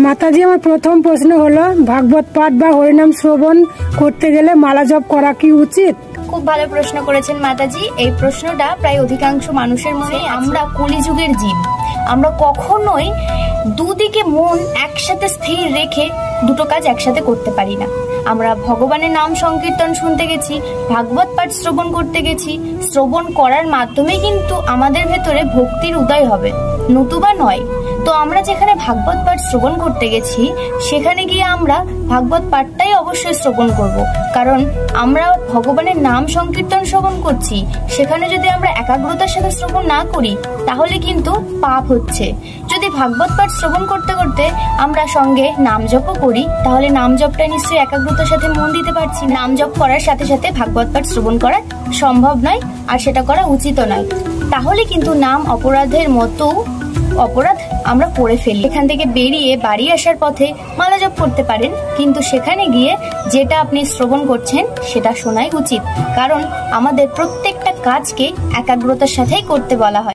মাতাজি, আমার প্রথম প্রশ্ন হলো, ভাগবত পাঠ বা হরিনাম শ্রবণ করতে গেলে মালা জপ করা কি উচিত? খুব ভালো প্রশ্ন করেছেন মাতাজি। এই প্রশ্নটা প্রায় অধিকাংশ মানুষের মনে। আমরা কলিযুগের জীব, আমরা কখনোই দুদিকে মন একসাথে স্থির রেখে দুটো কাজ একসাথে করতে পারি না। আমরা ভগবানের নাম সংকীর্তন শুনতে গেছি, ভাগবত পাঠ শ্রবণ করতে গেছি, শ্রবণ করার মাধ্যমে কিন্তু আমাদের ভেতরে ভক্তির উদয় হবে, নতুবা নয়। তো আমরা যেখানে ভাগবত পাঠ শ্রবণ করতে গেছি সেখানে গিয়ে আমরা ভাগবত পাঠটাই অবশ্যই শ্রবণ করব, কারণ আমরা ভগবানের নাম সংকীর্তন শ্রবণ করছি। সেখানে যদি আমরা একাগ্রতার সাথে শ্রবণ না করি তাহলে কিন্তু পাপ হচ্ছে। যদি ভাগবত পাঠ শ্রবণ করতে করতে আমরা সঙ্গে নাম জপও করি তাহলে নাম জপটা নিশ্চয়ই একাগ্রতার সাথে মন দিতে পারছি। নাম জপ করার সাথে সাথে ভাগবত পাঠ শ্রবণ করা সম্ভব নয়, আর সেটা করা উচিত নয়। তাহলে কিন্তু নাম অপরাধের মতো অপরাধ আমরা করে ফেলি। এখান থেকে বেরিয়ে বাড়ি আসার পথে মালা জপ করতে পারেন, কিন্তু সেখানে গিয়ে যেটা আপনি শ্রবণ করছেন সেটা শোনাই উচিত, কারণ আমাদের প্রত্যেকটা কাজকে একাগ্রতার সাথেই করতে বলা হয়।